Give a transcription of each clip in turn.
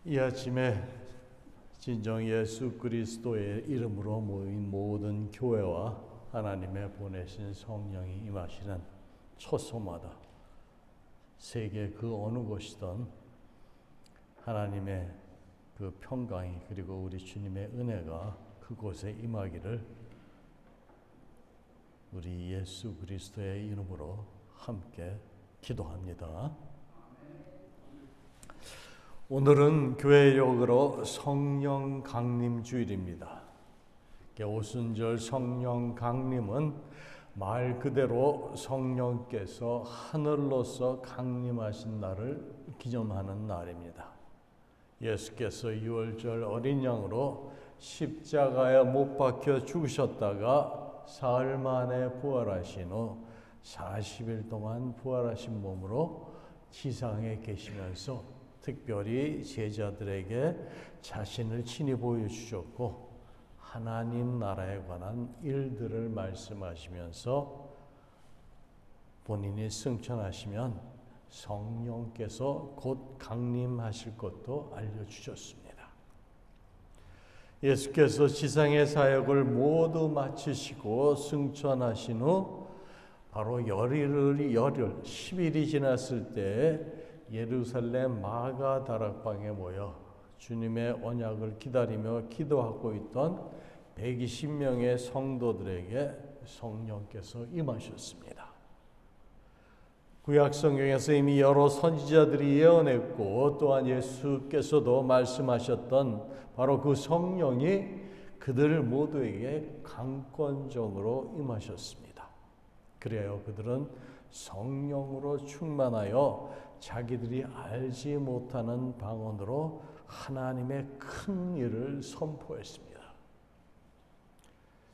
이 아침에 진정 예수 그리스도의 이름으로 모인 모든 교회와 하나님의 보내신 성령이 임하시는 초소마다 세계 그 어느 곳이든 하나님의 그 평강이 그리고 우리 주님의 은혜가 그곳에 임하기를 우리 예수 그리스도의 이름으로 함께 기도합니다. 오늘은 교회력으로 성령 강림 주일입니다. 오순절 성령 강림은 말 그대로 성령께서 하늘로서 강림하신 날을 기념하는 날입니다. 예수께서 유월절 어린 양으로 십자가에 못 박혀 죽으셨다가 사흘 만에 부활하신 후 40일 동안 부활하신 몸으로 지상에 계시면서 특별히 제자들에게 자신을 친히 보여주셨고 하나님 나라에 관한 일들을 말씀하시면서 본인이 승천하시면 성령께서 곧 강림하실 것도 알려주셨습니다. 예수께서 지상의 사역을 모두 마치시고 승천하신 후 바로 열흘 10일이 지났을 때 예루살렘 마가 다락방에 모여 주님의 언약을 기다리며 기도하고 있던 120명의 성도들에게 성령께서 임하셨습니다. 구약 성경에서 이미 여러 선지자들이 예언했고 또한 예수께서도 말씀하셨던 바로 그 성령이 그들 모두에게 강권적으로 임하셨습니다. 그래요, 그들은 성령으로 충만하여 자기들이 알지 못하는 방언으로 하나님의 큰 일을 선포했습니다.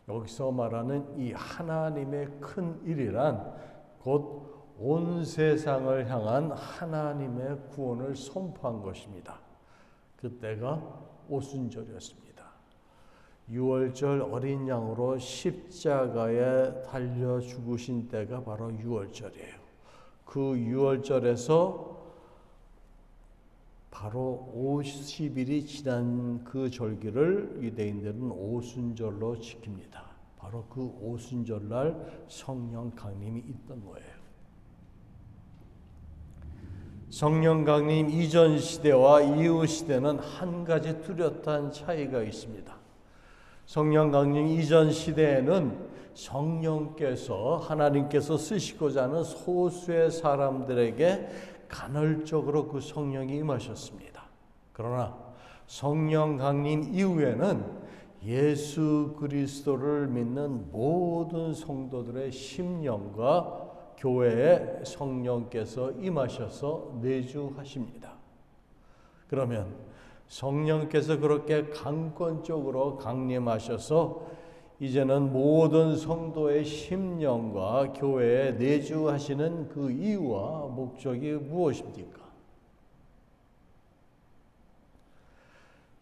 여기서 말하는 이 하나님의 큰 일이란 곧 온 세상을 향한 하나님의 구원을 선포한 것입니다. 그때가 오순절이었습니다. 유월절 어린 양으로 십자가에 달려 죽으신 때가 바로 유월절이에요. 그 유월절에서 바로 50일이 지난 그 절기를 유대인들은 오순절로 지킵니다. 바로 그 오순절날 성령 강림이 있던 거예요. 성령 강림 이전 시대와 이후 시대는 한 가지 뚜렷한 차이가 있습니다. 성령 강림 이전 시대에는 성령께서 하나님께서 쓰시고자 하는 소수의 사람들에게 간헐적으로 그 성령이 임하셨습니다. 그러나 성령 강림 이후에는 예수 그리스도를 믿는 모든 성도들의 심령과 교회에 성령께서 임하셔서 내주하십니다. 그러면 성령께서 그렇게 강권적으로 강림하셔서 이제는 모든 성도의 심령과 교회에 내주하시는 그 이유와 목적이 무엇입니까?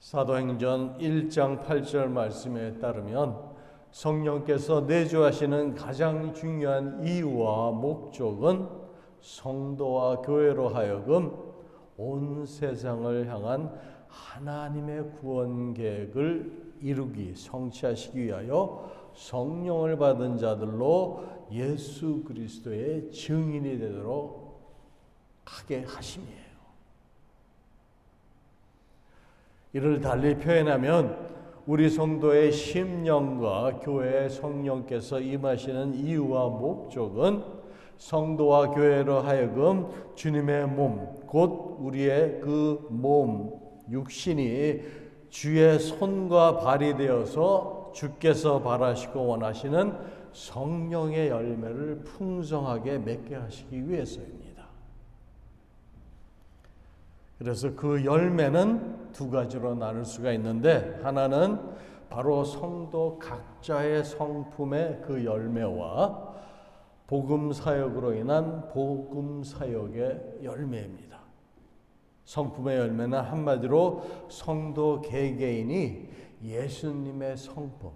사도행전 1장 8절 말씀에 따르면 성령께서 내주하시는 가장 중요한 이유와 목적은 성도와 교회로 하여금 온 세상을 향한 하나님의 구원 계획을 이루기, 성취하시기 위하여 성령을 받은 자들로 예수 그리스도의 증인이 되도록 하게 하심이에요. 이를 달리 표현하면 우리 성도의 심령과 교회에 성령께서 임하시는 이유와 목적은 성도와 교회로 하여금 주님의 몸, 곧 우리의 그 몸, 육신이 주의 손과 발이 되어서 주께서 바라시고 원하시는 성령의 열매를 풍성하게 맺게 하시기 위해서입니다. 그래서 그 열매는 두 가지로 나눌 수가 있는데 하나는 바로 성도 각자의 성품의 그 열매와 복음 사역으로 인한 복음 사역의 열매입니다. 성품의 열매는 한마디로 성도 개개인이 예수님의 성품,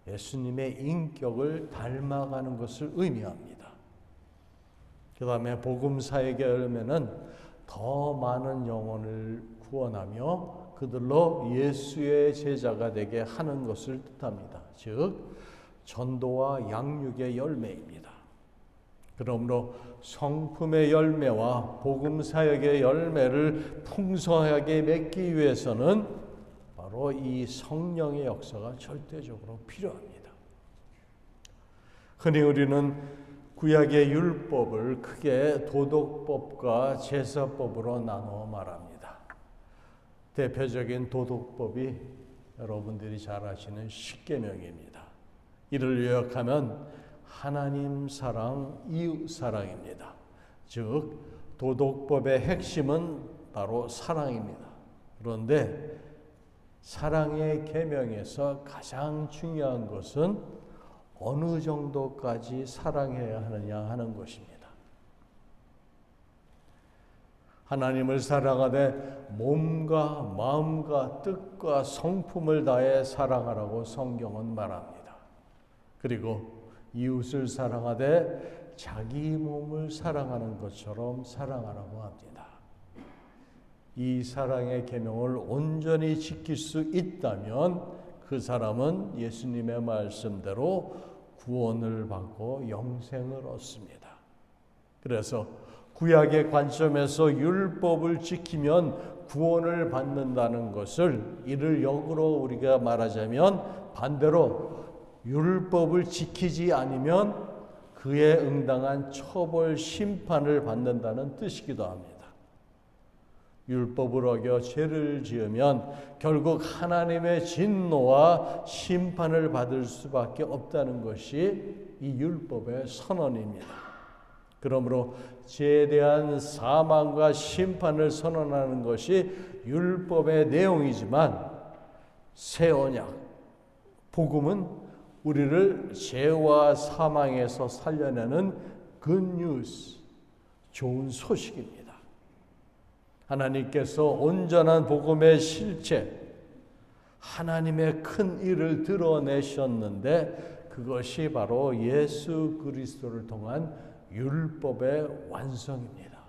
예수님의 인격을 닮아가는 것을 의미합니다. 그 다음에 복음 사역의 열매는 더 많은 영혼을 구원하며 그들로 예수의 제자가 되게 하는 것을 뜻합니다. 즉 전도와 양육의 열매입니다. 그러므로 성품의 열매와 복음 사역의 열매를 풍성하게 맺기 위해서는 바로 이 성령의 역사가 절대적으로 필요합니다. 흔히 우리는 구약의 율법을 크게 도덕법과 제사법으로 나누어 말합니다. 대표적인 도덕법이 여러분들이 잘 아시는 십계명입니다. 이를 요약하면 하나님 사랑, 이웃 사랑입니다. 즉 도덕법의 핵심은 바로 사랑입니다. 그런데 사랑의 계명에서 가장 중요한 것은 어느 정도까지 사랑해야 하느냐 하는 것입니다. 하나님을 사랑하되 몸과 마음과 뜻과 성품을 다해 사랑하라고 성경은 말합니다. 그리고 이웃을 사랑하되 자기 몸을 사랑하는 것처럼 사랑하라고 합니다. 이 사랑의 계명을 온전히 지킬 수 있다면 그 사람은 예수님의 말씀대로 구원을 받고 영생을 얻습니다. 그래서 구약의 관점에서 율법을 지키면 구원을 받는다는 것을 이를 역으로 우리가 말하자면 반대로 율법을 지키지 않으면 그에 응당한 처벌 심판을 받는다는 뜻이기도 합니다. 율법을 어겨 죄를 지으면 결국 하나님의 진노와 심판을 받을 수밖에 없다는 것이 이 율법의 선언입니다. 그러므로 죄에 대한 사망과 심판을 선언하는 것이 율법의 내용이지만 새 언약, 복음은 우리를 죄와 사망에서 살려내는 굿뉴스, 좋은 소식입니다. 하나님께서 온전한 복음의 실체, 하나님의 큰 일을 드러내셨는데 그것이 바로 예수 그리스도를 통한 율법의 완성입니다.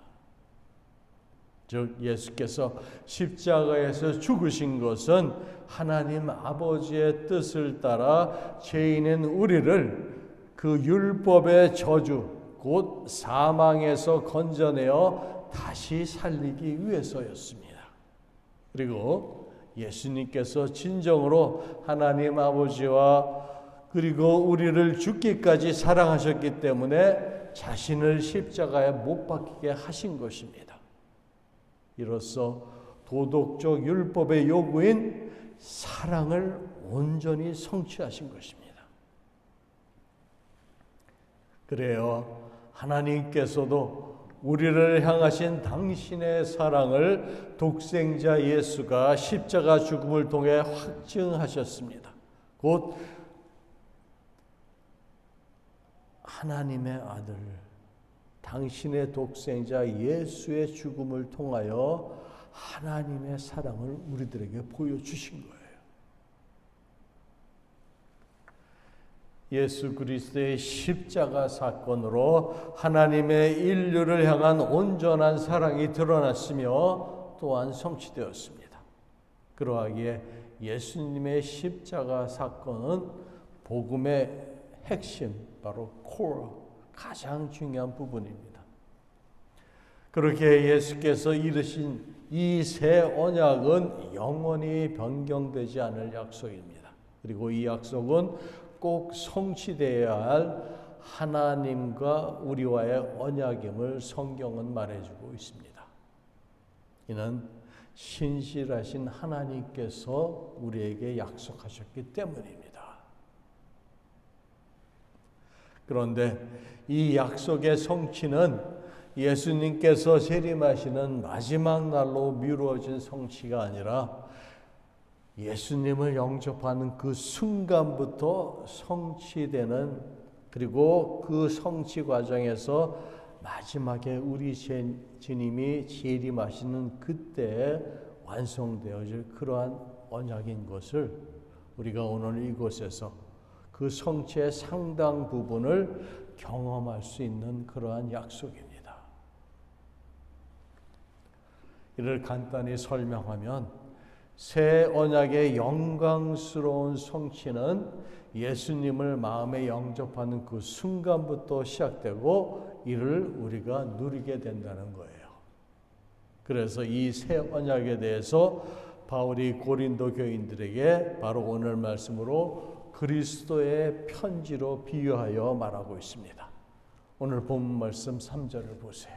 즉 예수께서 십자가에서 죽으신 것은 하나님 아버지의 뜻을 따라 죄인인 우리를 그 율법의 저주 곧 사망에서 건져내어 다시 살리기 위해서였습니다. 그리고 예수님께서 진정으로 하나님 아버지와 그리고 우리를 죽기까지 사랑하셨기 때문에 자신을 십자가에 못 박히게 하신 것입니다. 이로써 도덕적 율법의 요구인 사랑을 온전히 성취하신 것입니다. 그래요, 하나님께서도 우리를 향하신 당신의 사랑을 독생자 예수가 십자가 죽음을 통해 확증하셨습니다. 곧 하나님의 아들, 당신의 독생자 예수의 죽음을 통하여 하나님의 사랑을 우리들에게 보여주신 거예요. 예수 그리스도의 십자가 사건으로 하나님의 인류를 향한 온전한 사랑이 드러났으며 또한 성취되었습니다. 그러하기에 예수님의 십자가 사건은 복음의 핵심, 바로 코어, 가장 중요한 부분입니다. 그렇게 예수께서 이르신 이 새 언약은 영원히 변경되지 않을 약속입니다. 그리고 이 약속은 꼭 성취되어야 할 하나님과 우리와의 언약임을 성경은 말해주고 있습니다. 이는 신실하신 하나님께서 우리에게 약속하셨기 때문입니다. 그런데 이 약속의 성취는 예수님께서 재림하시는 마지막 날로 미루어진 성취가 아니라 예수님을 영접하는 그 순간부터 성취되는, 그리고 그 성취 과정에서 마지막에 우리 주님이 재림하시는 그때에 완성되어질 그러한 언약인 것을 우리가 오늘 이곳에서 그 성취의 상당 부분을 경험할 수 있는 그러한 약속입니다. 이를 간단히 설명하면 새 언약의 영광스러운 성취는 예수님을 마음에 영접하는 그 순간부터 시작되고 이를 우리가 누리게 된다는 거예요. 그래서 이 새 언약에 대해서 바울이 고린도 교인들에게 바로 오늘 말씀으로 그리스도의 편지로 비유하여 말하고 있습니다. 오늘 본문 말씀 3절을 보세요.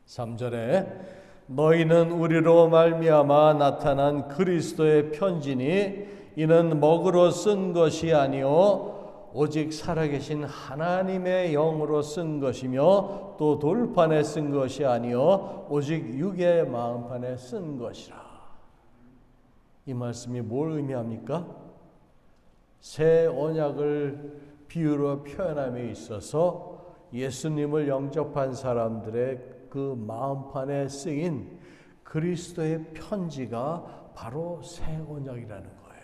3절에 너희는 우리로 말미암아 나타난 그리스도의 편지니 이는 먹으로 쓴 것이 아니요 오직 살아계신 하나님의 영으로 쓴 것이며 또 돌판에 쓴 것이 아니요 오직 육의 마음판에 쓴 것이라. 이 말씀이 뭘 의미합니까? 새 언약을 비유로 표현함에 있어서 예수님을 영접한 사람들의 그 마음판에 쓰인 그리스도의 편지가 바로 새 언약이라는 거예요.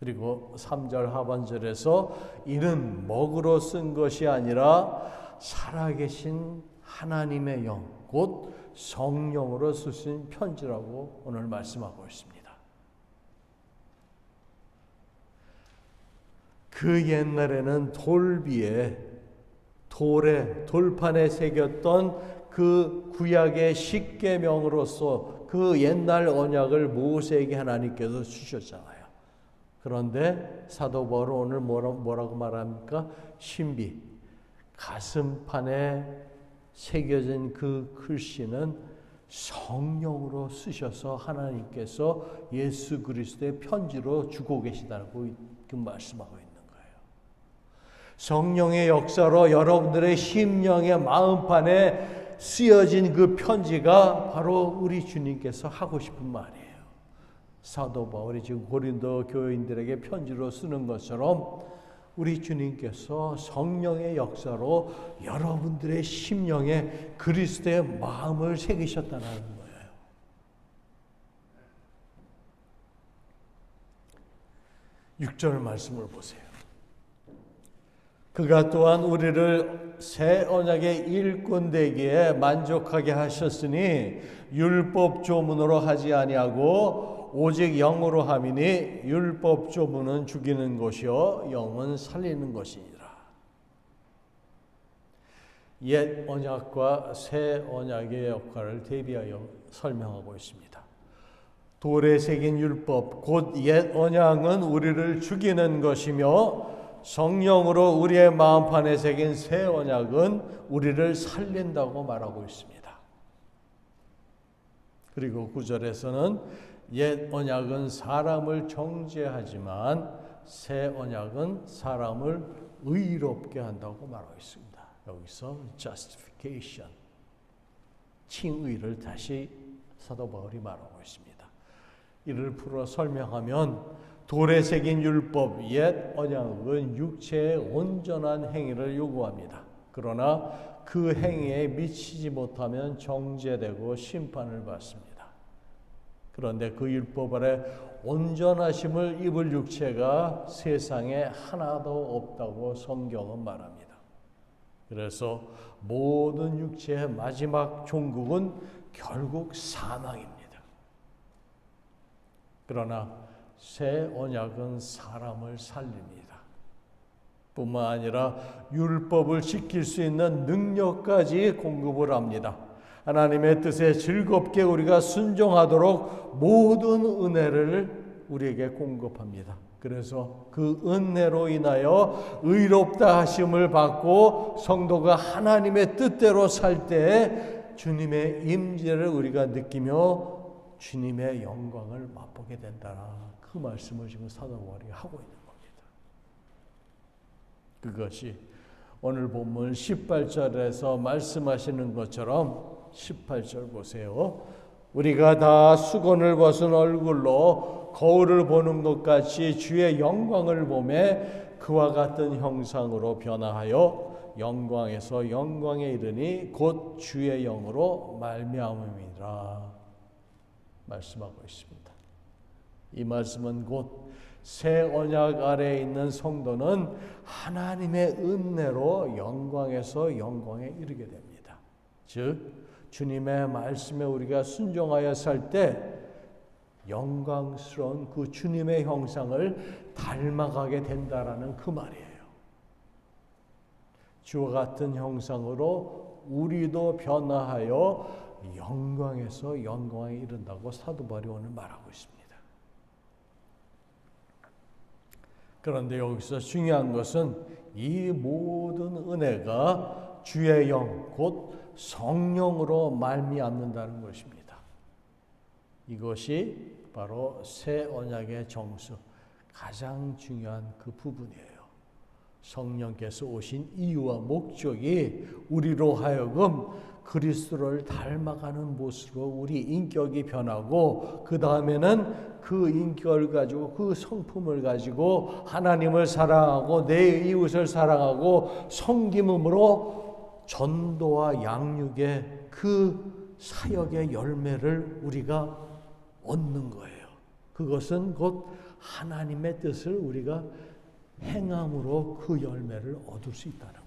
그리고 3절 하반절에서 이는 먹으로 쓴 것이 아니라 살아계신 하나님의 영, 곧 성령으로 쓰신 편지라고 오늘 말씀하고 있습니다. 그 옛날에는 돌판에 새겼던 그 구약의 십계명으로서 그 옛날 언약을 모세에게 하나님께서 주셨잖아요. 그런데 사도 바울은 오늘 뭐라고 말합니까? 신비, 가슴판에 새겨진 그 글씨는 성령으로 쓰셔서 하나님께서 예수 그리스도의 편지로 주고 계시다고 그 말씀하고 있는 거예요. 성령의 역사로 여러분들의 심령의 마음판에 쓰여진 그 편지가 바로 우리 주님께서 하고 싶은 말이에요. 사도 바울이 지금 고린도 교인들에게 편지로 쓰는 것처럼 우리 주님께서 성령의 역사로 여러분들의 심령에 그리스도의 마음을 새기셨다는 거예요. (6절) 말씀을 보세요. 그가 또한 우리를 새 언약의 일꾼 되기에 만족하게 하셨으니 율법 조문으로 하지 아니하고 오직 영으로 함이니 율법 조문은 죽이는 것이요 영은 살리는 것이니라. 옛 언약과 새 언약의 역할을 대비하여 설명하고 있습니다. 돌에 새긴 율법 곧 옛 언약은 우리를 죽이는 것이며 성령으로 우리의 마음판에 새긴 새 언약은 우리를 살린다고 말하고 있습니다. 그리고 9절에서는 옛 언약은 사람을 정죄하지만 새 언약은 사람을 의롭게 한다고 말하고 있습니다. 여기서 justification, 칭의를 다시 사도 바울이 말하고 있습니다. 이를 풀어 설명하면 돌에 새긴 율법, 옛 언약은 육체의 온전한 행위를 요구합니다. 그러나 그 행위에 미치지 못하면 정죄되고 심판을 받습니다. 그런데 그 율법 아래 온전하심을 입을 육체가 세상에 하나도 없다고 성경은 말합니다. 그래서 모든 육체의 마지막 종국은 결국 사망입니다. 그러나 새 언약은 사람을 살립니다. 뿐만 아니라 율법을 지킬 수 있는 능력까지 공급을 합니다. 하나님의 뜻에 즐겁게 우리가 순종하도록 모든 은혜를 우리에게 공급합니다. 그래서 그 은혜로 인하여 의롭다 하심을 받고 성도가 하나님의 뜻대로 살 때 주님의 임재를 우리가 느끼며 주님의 영광을 맛보게 된다. 그 말씀을 지금 사도 바울이 하고 있는 겁니다. 그것이 오늘 본문 18절에서 말씀하시는 것처럼 18절 보세요. 우리가 다 수건을 벗은 얼굴로 거울을 보는 것 같이 주의 영광을 보매 그와 같은 형상으로 변화하여 영광에서 영광에 이르니 곧 주의 영으로 말미암음이라 말씀하고 있습니다. 이 말씀은 곧 새 언약 아래에 있는 성도는 하나님의 은혜로 영광에서 영광에 이르게 됩니다. 즉 주님의 말씀에 우리가 순종하여 살 때 영광스러운 그 주님의 형상을 닮아가게 된다라는 그 말이에요. 주와 같은 형상으로 우리도 변화하여 영광에서 영광에 이른다고 사도 바울이 오늘 말하고 있습니다. 그런데 여기서 중요한 것은 이 모든 은혜가 주의 영, 곧 성령으로 말미암는다는 것입니다. 이것이 바로 새 언약의 정수, 가장 중요한 그 부분이에요. 성령께서 오신 이유와 목적이 우리로 하여금 그리스도를 닮아가는 모습으로 우리 인격이 변하고, 그 다음에는 그 인격을 가지고 그 성품을 가지고 하나님을 사랑하고 내 이웃을 사랑하고 섬김으로 전도와 양육의 그 사역의 열매를 우리가 얻는 거예요. 그것은 곧 하나님의 뜻을 우리가 행함으로 그 열매를 얻을 수 있다는 거예요.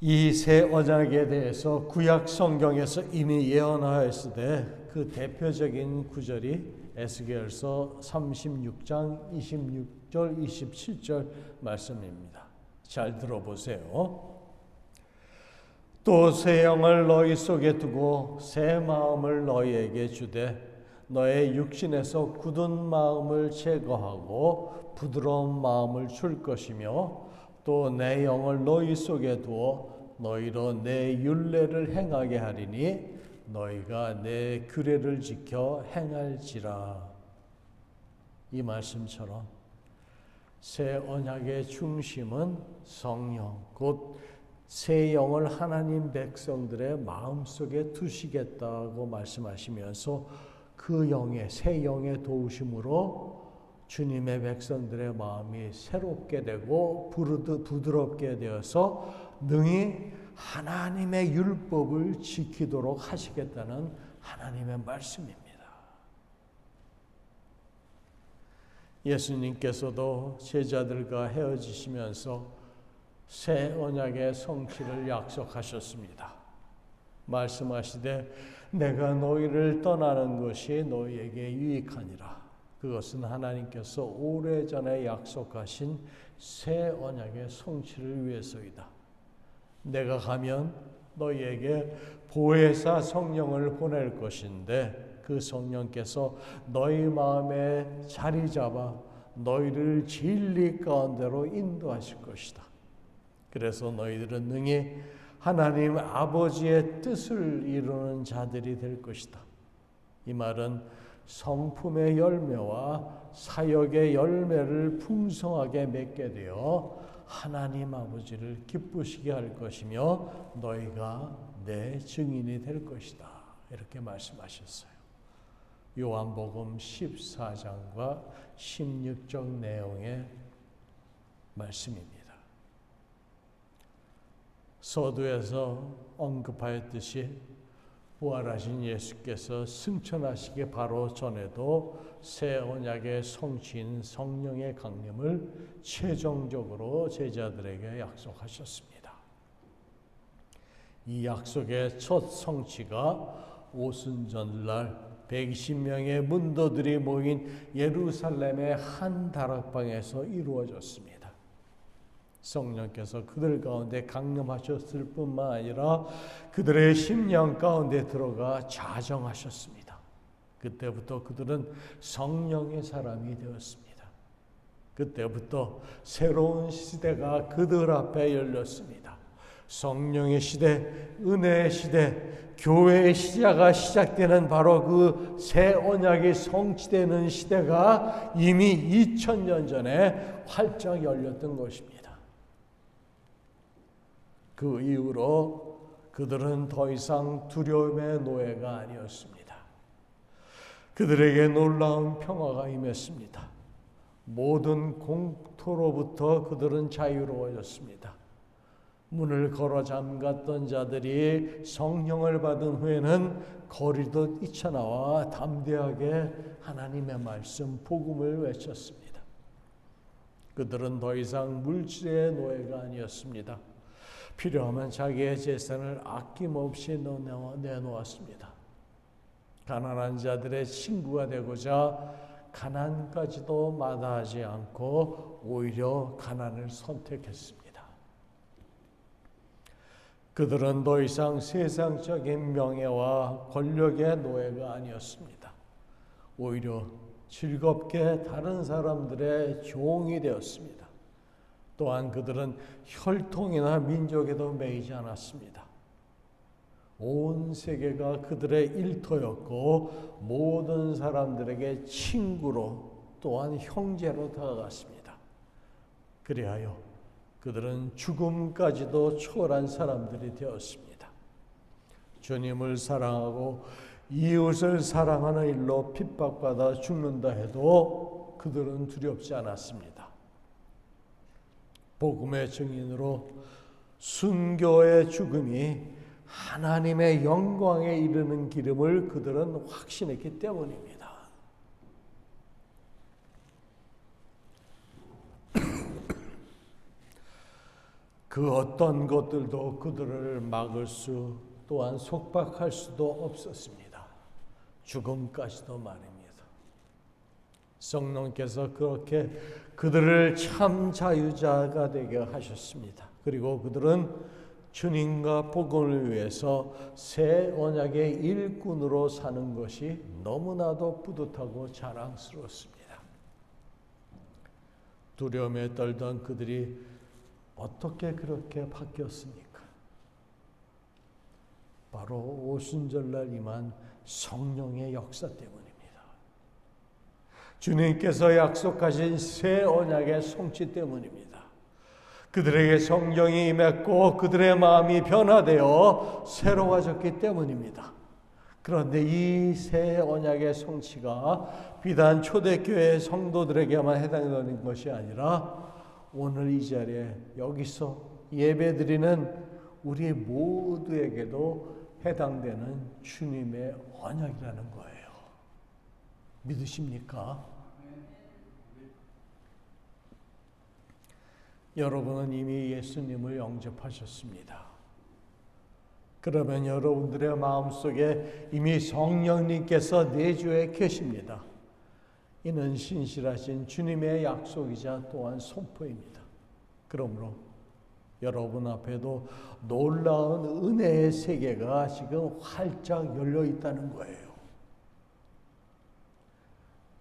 이 새 언약에 대해서 구약 성경에서 이미 예언하였으되 그 대표적인 구절이 에스겔서 36장 26절 27절 말씀입니다. 잘 들어보세요. 또 새 영을 너희 속에 두고 새 마음을 너희에게 주되 너의 육신에서 굳은 마음을 제거하고 부드러운 마음을 줄 것이며, 또 내 영을 너희 속에 두어 너희로 내 율례를 행하게 하리니 너희가 내 규례를 지켜 행할지라. 이 말씀처럼 새 언약의 중심은 성령, 곧 새 영을 하나님 백성들의 마음속에 두시겠다고 말씀하시면서 그 영의, 새 영의 도우심으로 주님의 백성들의 마음이 새롭게 되고 부드럽게 되어서 능히 하나님의 율법을 지키도록 하시겠다는 하나님의 말씀입니다. 예수님께서도 제자들과 헤어지시면서 새 언약의 성취를 약속하셨습니다. 말씀하시되 내가 너희를 떠나는 것이 너희에게 유익하니라. 그것은 하나님께서 오래전에 약속하신 새 언약의 성취를 위해서이다. 내가 가면 너희에게 보혜사 성령을 보낼 것인데 그 성령께서 너희 마음에 자리 잡아 너희를 진리 가운데로 인도하실 것이다. 그래서 너희들은 능히 하나님 아버지의 뜻을 이루는 자들이 될 것이다. 이 말은 성품의 열매와 사역의 열매를 풍성하게 맺게 되어 하나님 아버지를 기쁘시게 할 것이며 너희가 내 증인이 될 것이다. 이렇게 말씀하셨어요. 요한복음 14장과 16절 내용의 말씀입니다. 서두에서 언급하였듯이 부활하신 예수께서 승천하시기 바로 전에도 새 언약의 성취인 성령의 강림을 최종적으로 제자들에게 약속하셨습니다. 이 약속의 첫 성취가 오순절날 120명의 문도들이 모인 예루살렘의 한 다락방에서 이루어졌습니다. 성령께서 그들 가운데 강림하셨을 뿐만 아니라 그들의 심령 가운데 들어가 자정하셨습니다. 그때부터 그들은 성령의 사람이 되었습니다. 그때부터 새로운 시대가 그들 앞에 열렸습니다. 성령의 시대, 은혜의 시대, 교회의 시작가 시작되는 바로 그 새 언약이 성취되는 시대가 이미 2000년 전에 활짝 열렸던 것입니다. 그 이후로 그들은 더 이상 두려움의 노예가 아니었습니다. 그들에게 놀라운 평화가 임했습니다. 모든 공토로부터 그들은 자유로워졌습니다. 문을 걸어 잠갔던 자들이 성령을 받은 후에는 거리도 뛰쳐나와 담대하게 하나님의 말씀, 복음을 외쳤습니다. 그들은 더 이상 물질의 노예가 아니었습니다. 필요하면 자기의 재산을 아낌없이 내놓았습니다. 가난한 자들의 친구가 되고자 가난까지도 마다하지 않고 오히려 가난을 선택했습니다. 그들은 더 이상 세상적인 명예와 권력의 노예가 아니었습니다. 오히려 즐겁게 다른 사람들의 종이 되었습니다. 또한 그들은 혈통이나 민족에도 매이지 않았습니다. 온 세계가 그들의 일터였고 모든 사람들에게 친구로 또한 형제로 다가갔습니다. 그리하여 그들은 죽음까지도 초월한 사람들이 되었습니다. 주님을 사랑하고 이웃을 사랑하는 일로 핍박받아 죽는다 해도 그들은 두렵지 않았습니다. 복음의 증인으로 순교의 죽음이 하나님의 영광에 이르는 길임을 그들은 확신했기 때문입니다. 그 어떤 것들도 그들을 막을 수 또한 속박할 수도 없었습니다. 죽음까지도 말입니다. 성령께서 그렇게 그들을 참 자유자가 되게 하셨습니다. 그리고 그들은 주님과 복음을 위해서 새 언약의 일꾼으로 사는 것이 너무나도 뿌듯하고 자랑스러웠습니다. 두려움에 떨던 그들이 어떻게 그렇게 바뀌었습니까? 바로 오순절날 임한 성령의 역사 때문입니다. 주님께서 약속하신 새 언약의 성취 때문입니다. 그들에게 성령이 임했고 그들의 마음이 변화되어 새로워졌기 때문입니다. 그런데 이 새 언약의 성취가 비단 초대교회 성도들에게만 해당되는 것이 아니라 오늘 이 자리에 여기서 예배드리는 우리 모두에게도 해당되는 주님의 언약이라는 거예요. 믿으십니까? 여러분은 이미 예수님을 영접하셨습니다. 그러면 여러분들의 마음속에 이미 성령님께서 내주해 계십니다. 이는 신실하신 주님의 약속이자 또한 선포입니다. 그러므로 여러분 앞에도 놀라운 은혜의 세계가 지금 활짝 열려 있다는 거예요.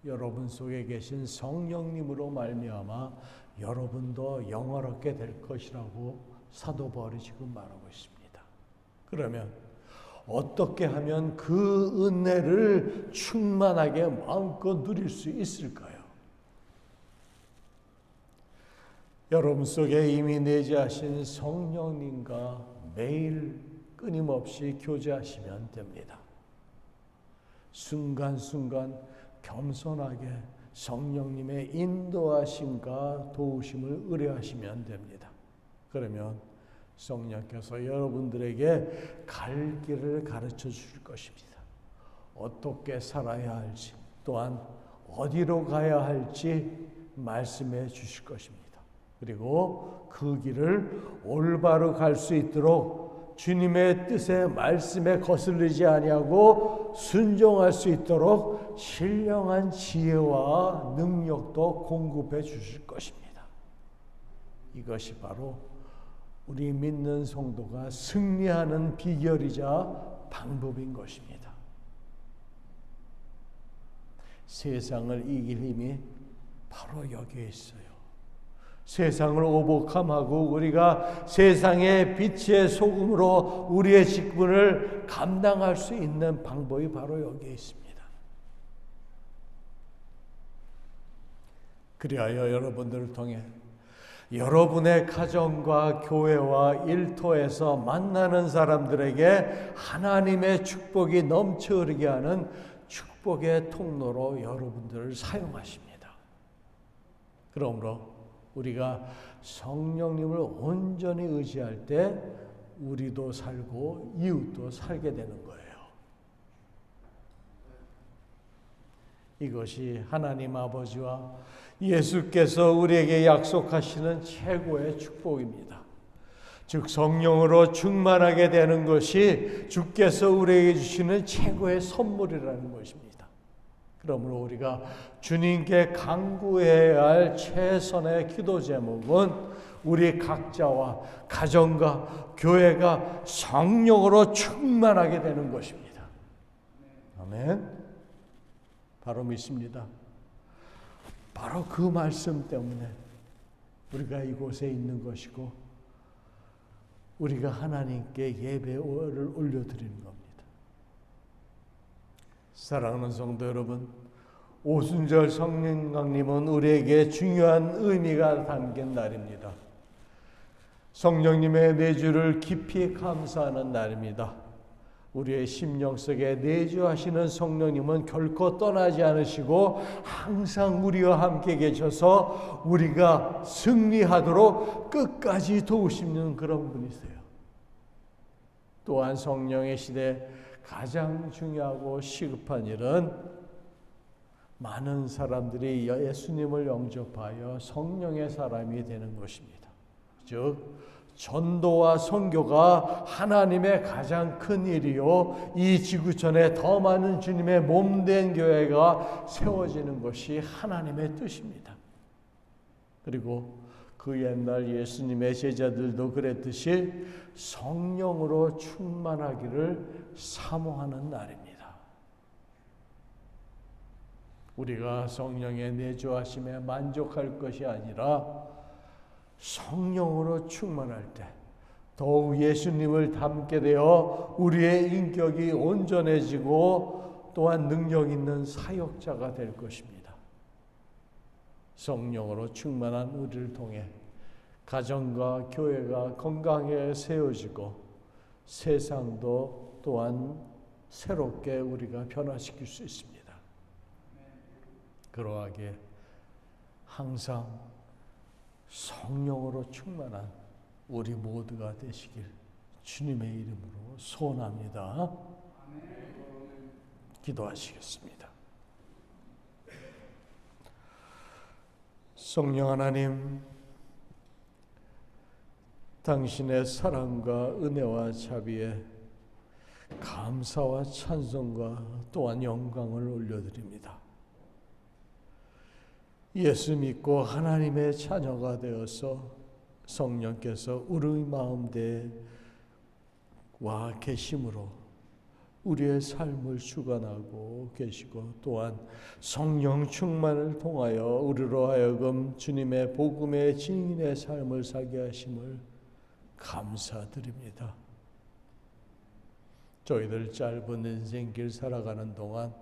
여러분 속에 계신 성령님으로 말미암아 여러분도 영화롭게 될 것이라고 사도 바울이 지금 말하고 있습니다. 그러면 어떻게 하면 그 은혜를 충만하게 마음껏 누릴 수 있을까요? 여러분 속에 이미 내재하신 성령님과 매일 끊임없이 교제하시면 됩니다. 순간순간 겸손하게 성령님의 인도하심과 도우심을 의뢰하시면 됩니다. 그러면 성령께서 여러분들에게 갈 길을 가르쳐 주실 것입니다. 어떻게 살아야 할지, 또한 어디로 가야 할지 말씀해 주실 것입니다. 그리고 그 길을 올바로 갈 수 있도록 주님의 뜻에 말씀에 거슬리지 아니하고 순종할 수 있도록 신령한 지혜와 능력도 공급해 주실 것입니다. 이것이 바로 우리 믿는 성도가 승리하는 비결이자 방법인 것입니다. 세상을 이길 힘이 바로 여기에 있어요. 세상을 오복함하고 우리가 세상의 빛의 소금으로 우리의 직분을 감당할 수 있는 방법이 바로 여기에 있습니다. 그리하여 여러분들을 통해 여러분의 가정과 교회와 일터에서 만나는 사람들에게 하나님의 축복이 넘쳐 흐르게 하는 축복의 통로로 여러분들을 사용하십니다. 그러므로 우리가 성령님을 온전히 의지할 때 우리도 살고 이웃도 살게 되는 거예요. 이것이 하나님 아버지와 예수께서 우리에게 약속하시는 최고의 축복입니다. 즉 성령으로 충만하게 되는 것이 주께서 우리에게 주시는 최고의 선물이라는 것입니다. 그러므로 우리가 주님께 간구해야 할 최선의 기도 제목은 우리 각자와 가정과 교회가 성령으로 충만하게 되는 것입니다. 아멘. 바로 믿습니다. 바로 그 말씀 때문에 우리가 이곳에 있는 것이고 우리가 하나님께 예배를 올려드리는 겁니다. 사랑하는 성도 여러분, 오순절 성령 강림은 우리에게 중요한 의미가 담긴 날입니다. 성령님의 내주를 깊이 감사하는 날입니다. 우리의 심령 속에 내주하시는 성령님은 결코 떠나지 않으시고 항상 우리와 함께 계셔서 우리가 승리하도록 끝까지 도우시는 그런 분이세요. 또한 성령의 시대 가장 중요하고 시급한 일은 많은 사람들이 예수님을 영접하여 성령의 사람이 되는 것입니다. 즉 전도와 선교가 하나님의 가장 큰 일이요, 이 지구촌에 더 많은 주님의 몸된 교회가 세워지는 것이 하나님의 뜻입니다. 그리고 그 옛날 예수님의 제자들도 그랬듯이 성령으로 충만하기를 사모하는 날입니다. 우리가 성령의 내주하심에 만족할 것이 아니라 성령으로 충만할 때 더욱 예수님을 닮게 되어 우리의 인격이 온전해지고 또한 능력 있는 사역자가 될 것입니다. 성령으로 충만한 우리를 통해 가정과 교회가 건강하게 세워지고 세상도 또한 새롭게 우리가 변화시킬 수 있습니다. 그러하게 항상 성령으로 충만한 우리 모두가 되시길 주님의 이름으로 소원합니다. 기도하시겠습니다. 성령 하나님, 당신의 사랑과 은혜와 자비에 감사와 찬송과 또한 영광을 올려드립니다. 예수 믿고 하나님의 자녀가 되어서 성령께서 우리 마음대에 와 계심으로 우리의 삶을 주관하고 계시고 또한 성령 충만을 통하여 우리로 하여금 주님의 복음의 증인의 삶을 살게 하심을 감사드립니다. 저희들 짧은 인생길 살아가는 동안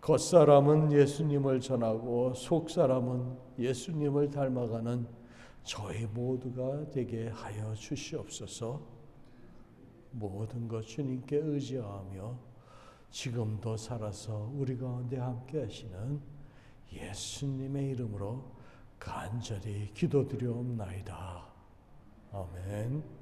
겉사람은 예수님을 전하고 속사람은 예수님을 닮아가는 저희 모두가 되게 하여 주시옵소서. 모든 것 주님께 의지하며 지금도 살아서 우리 가운데 함께 하시는 예수님의 이름으로 간절히 기도드리옵나이다. 아멘.